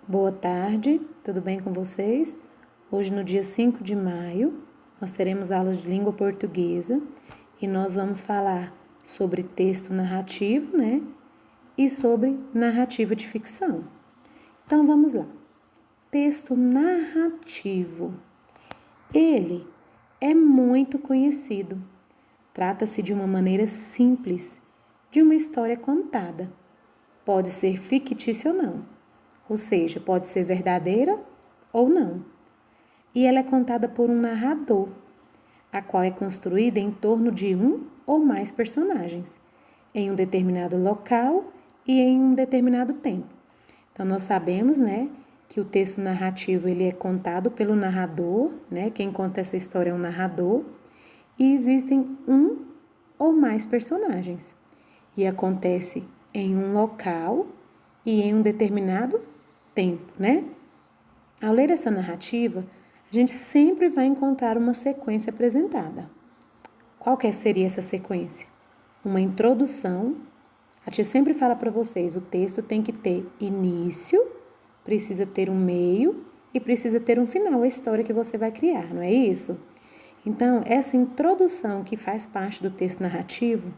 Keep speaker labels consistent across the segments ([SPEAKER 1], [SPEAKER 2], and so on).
[SPEAKER 1] Boa tarde, tudo bem com vocês? Hoje, no dia 5 de maio, nós teremos aula de língua portuguesa e nós vamos falar sobre texto narrativo, né? E sobre narrativa de ficção. Então, vamos lá. Texto narrativo. Ele é muito conhecido. Trata-se de uma maneira simples, de uma história contada. Pode ser fictícia ou não, ou seja, pode ser verdadeira ou não. E ela é contada por um narrador, a qual é construída em torno de um ou mais personagens, em um determinado local e em um determinado tempo. Então, nós sabemos, né, que o texto narrativo ele é contado pelo narrador, né, quem conta essa história é um narrador, e existem um ou mais personagens. E acontece em um local e em um determinado tempo, né? Ao ler essa narrativa, a gente sempre vai encontrar uma sequência apresentada. Qual que seria essa sequência? Uma introdução. A tia sempre fala para vocês, o texto tem que ter início, precisa ter um meio e precisa ter um final, a história que você vai criar, não é isso? Então, essa introdução que faz parte do texto narrativo,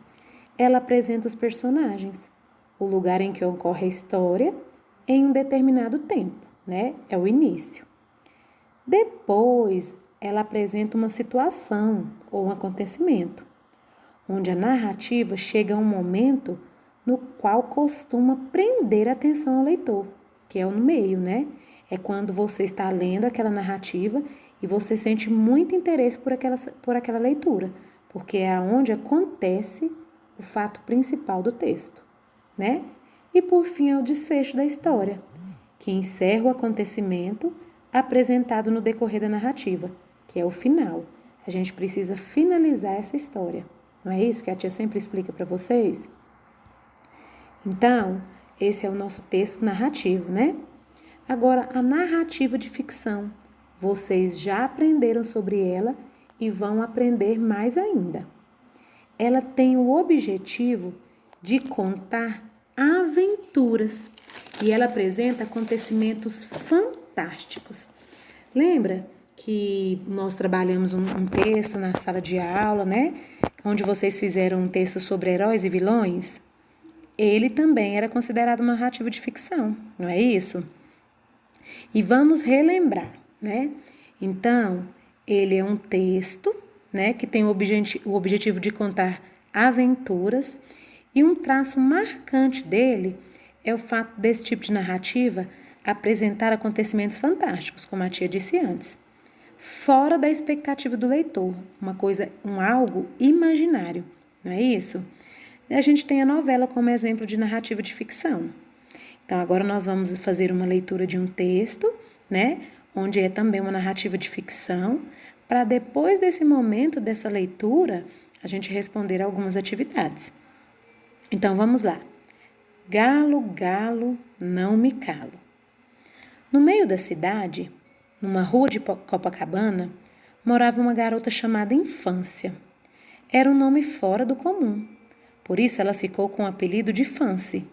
[SPEAKER 1] ela apresenta os personagens, o lugar em que ocorre a história em um determinado tempo, né? É o início. Depois, ela apresenta uma situação ou um acontecimento, onde a narrativa chega a um momento no qual costuma prender a atenção ao leitor, que é o meio, né? É quando você está lendo aquela narrativa e você sente muito interesse por aquela leitura, porque é onde acontece o fato principal do texto, né? E por fim é o desfecho da história, que encerra o acontecimento apresentado no decorrer da narrativa, que é o final. A gente precisa finalizar essa história. Não é isso que a tia sempre explica para vocês? Então, esse é o nosso texto narrativo, né? Agora, a narrativa de ficção. Vocês já aprenderam sobre ela e vão aprender mais ainda. Ela tem o objetivo de contar aventuras e ela apresenta acontecimentos fantásticos. Lembra que nós trabalhamos um texto na sala de aula, né? Onde vocês fizeram um texto sobre heróis e vilões? Ele também era considerado uma narrativa de ficção, não é isso? E vamos relembrar, né? Então, ele é um texto, né, que tem o objetivo de contar aventuras e um traço marcante dele é o fato desse tipo de narrativa apresentar acontecimentos fantásticos, como a tia disse antes, fora da expectativa do leitor, algo imaginário, não é isso? A gente tem a novela como exemplo de narrativa de ficção. Então, agora nós vamos fazer uma leitura de um texto, né, onde é também uma narrativa de ficção, para depois desse momento, dessa leitura, a gente responder algumas atividades. Então, vamos lá. Galo, galo, não me calo. No meio da cidade, numa rua de Copacabana, morava uma garota chamada Infância. Era um nome fora do comum, por isso ela ficou com o apelido de Fancy.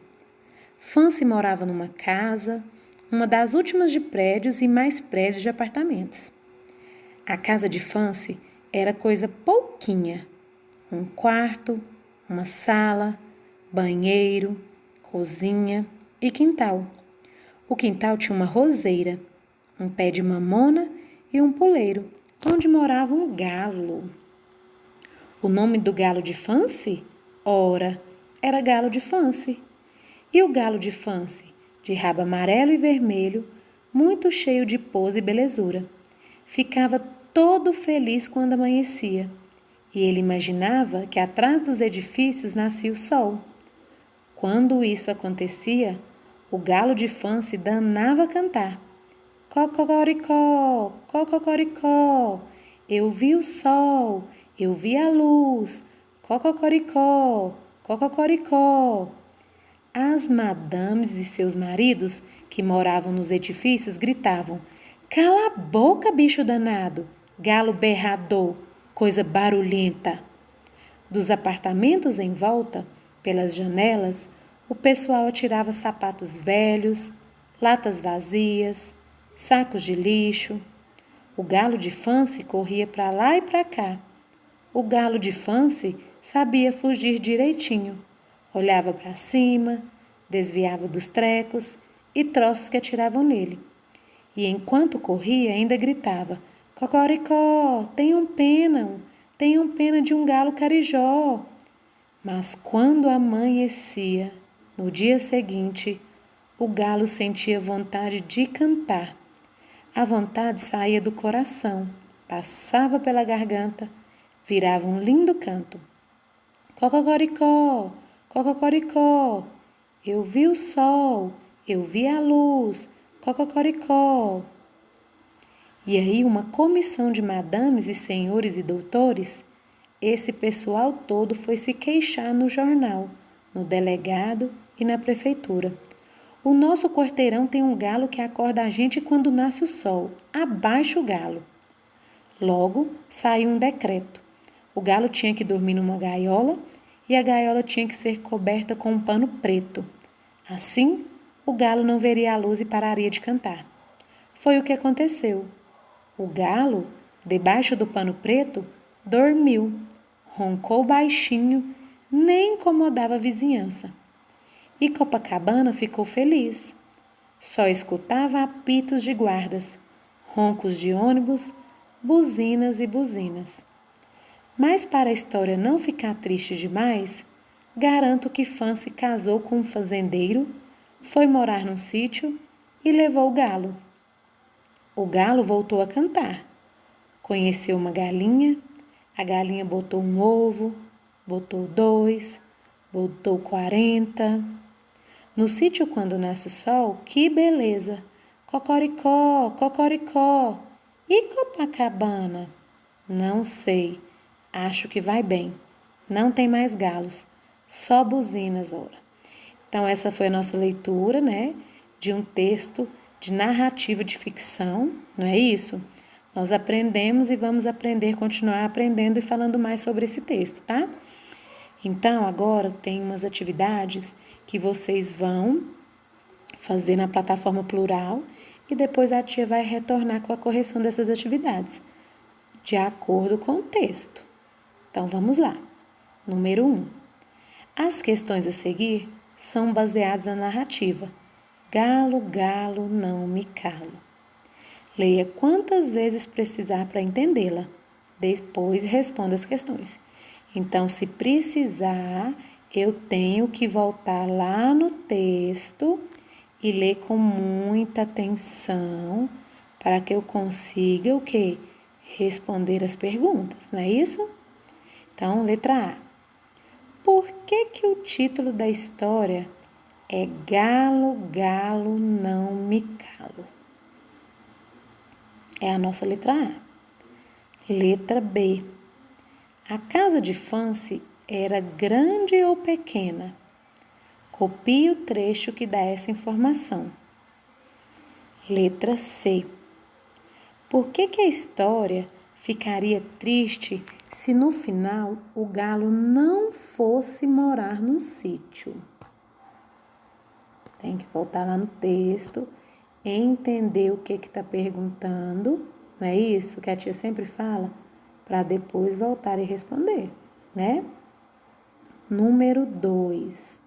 [SPEAKER 1] Fancy morava numa casa, uma das últimas de prédios e mais prédios de apartamentos. A casa de Fancy era coisa pouquinha. Um quarto, uma sala, banheiro, cozinha e quintal. O quintal tinha uma roseira, um pé de mamona e um puleiro, onde morava um galo. O nome do galo de Fancy? Ora, era galo de Fancy. E o galo de Fancy, de rabo amarelo e vermelho, muito cheio de pose e belezura. Ficava todo feliz quando amanhecia, e ele imaginava que atrás dos edifícios nascia o sol. Quando isso acontecia, o galo de Fancy danava a cantar. Cocoricó, cocoricó, eu vi o sol, eu vi a luz, cocoricó, cocoricó. As madames e seus maridos, que moravam nos edifícios, gritavam: Cala a boca, bicho danado, galo berrador, coisa barulhenta. Dos apartamentos em volta, pelas janelas, o pessoal atirava sapatos velhos, latas vazias, sacos de lixo. O galo de Fancy corria para lá e para cá. O galo de Fancy sabia fugir direitinho. Olhava para cima, desviava dos trecos e troços que atiravam nele. E enquanto corria, ainda gritava: Cocoricó, tenham pena de um galo carijó. Mas quando amanhecia, no dia seguinte, o galo sentia vontade de cantar. A vontade saía do coração, passava pela garganta, virava um lindo canto. Cocoricó, cocoricó, eu vi o sol, eu vi a luz, cocoricó. E aí uma comissão de madames e senhores e doutores, esse pessoal todo foi se queixar no jornal, no delegado e na prefeitura. O nosso quarteirão tem um galo que acorda a gente quando nasce o sol. Abaixa o galo. Logo, saiu um decreto. O galo tinha que dormir numa gaiola e a gaiola tinha que ser coberta com um pano preto. Assim, o galo não veria a luz e pararia de cantar. Foi o que aconteceu. O galo, debaixo do pano preto, dormiu, roncou baixinho, nem incomodava a vizinhança. E Copacabana ficou feliz. Só escutava apitos de guardas, roncos de ônibus, buzinas e buzinas. Mas para a história não ficar triste demais, garanto que Fancy casou com um fazendeiro, foi morar num sítio e levou o galo. O galo voltou a cantar. Conheceu uma galinha, a galinha botou um ovo, botou 2, botou 40. No sítio, quando nasce o sol, que beleza! Cocoricó, cocoricó. E Copacabana? Não sei. Acho que vai bem. Não tem mais galos, só buzinas, ora. Então, essa foi a nossa leitura, né? De um texto de narrativa de ficção, não é isso? Nós aprendemos e vamos aprender, continuar aprendendo e falando mais sobre esse texto, tá? Então, agora tem umas atividades que vocês vão fazer na plataforma Plural e depois a tia vai retornar com a correção dessas atividades, de acordo com o texto. Então, vamos lá. Número 1. As questões a seguir são baseadas na narrativa. Galo, galo, não me calo. Leia quantas vezes precisar para entendê-la. Depois responda as questões. Então, se precisar, eu tenho que voltar lá no texto e ler com muita atenção para que eu consiga o quê? Responder as perguntas, não é isso? Então, letra A. Por que o título da história é Galo, Galo, não me calo? É a nossa letra A. Letra B. A casa de Fancy era grande ou pequena? Copie o trecho que dá essa informação. Letra C. Por que a história ficaria triste se no final o galo não fosse morar num sítio? Tem que voltar lá no texto, entender o que está perguntando, não é isso que a tia sempre fala? Para depois voltar e responder, né? Número 2.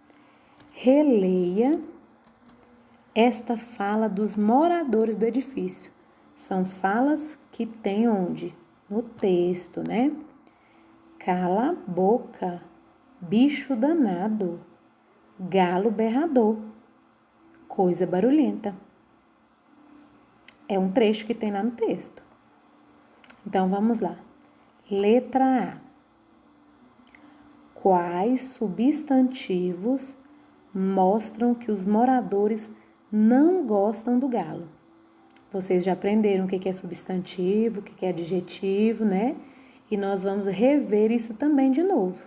[SPEAKER 1] Releia esta fala dos moradores do edifício. São falas que tem onde? No texto, né? Cala a boca, bicho danado, galo berrador, coisa barulhenta. É um trecho que tem lá no texto. Então, vamos lá. Letra A. Quais substantivos mostram que os moradores não gostam do galo? Vocês já aprenderam o que é substantivo, o que é adjetivo, né? E nós vamos rever isso também de novo,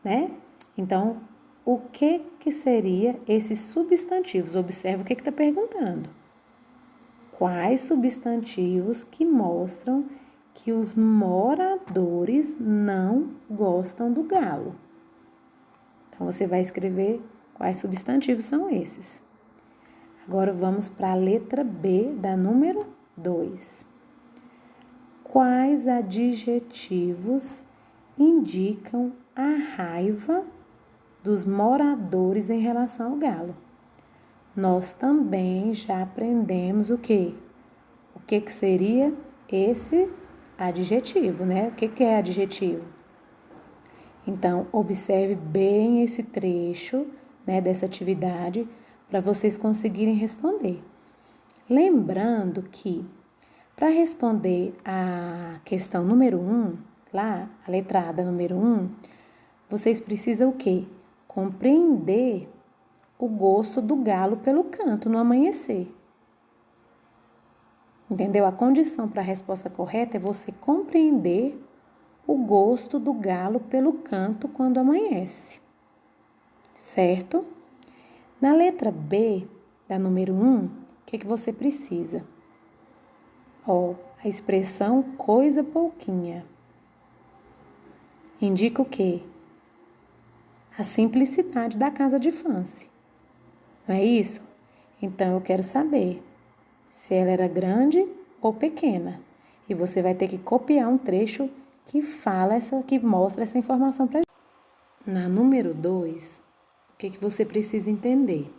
[SPEAKER 1] né? Então, o que seria esses substantivos? Observe o que está perguntando. Quais substantivos que mostram que os moradores não gostam do galo? Então, você vai escrever quais substantivos são esses. Agora vamos para a letra B da número 2. Quais adjetivos indicam a raiva dos moradores em relação ao galo? Nós também já aprendemos o quê? O que seria esse adjetivo, né? O que é adjetivo? Então, observe bem esse trecho, né, dessa atividade para vocês conseguirem responder. Lembrando que, para responder a questão número 1, lá, a letra A da número 1, vocês precisam o quê? Compreender o gosto do galo pelo canto no amanhecer. Entendeu? A condição para a resposta correta é você compreender o gosto do galo pelo canto quando amanhece. Certo? Na letra B, da número 1, o que você precisa? A expressão coisa pouquinha. Indica o quê? A simplicidade da casa de Fancy. Não é isso? Então, eu quero saber se ela era grande ou pequena. E você vai ter que copiar um trecho que mostra essa informação para a gente. Na número 2, o que você precisa entender?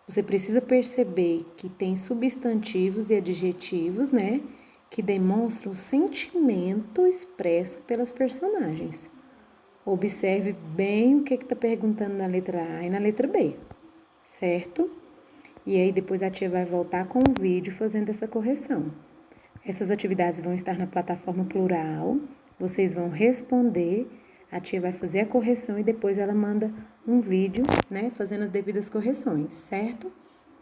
[SPEAKER 1] Você precisa perceber que tem substantivos e adjetivos, né? Que demonstram o sentimento expresso pelas personagens. Observe bem o que está perguntando na letra A e na letra B, certo? E aí depois a tia vai voltar com um vídeo fazendo essa correção. Essas atividades vão estar na plataforma Plural, vocês vão responder, a tia vai fazer a correção e depois ela manda um vídeo, né, fazendo as devidas correções, certo?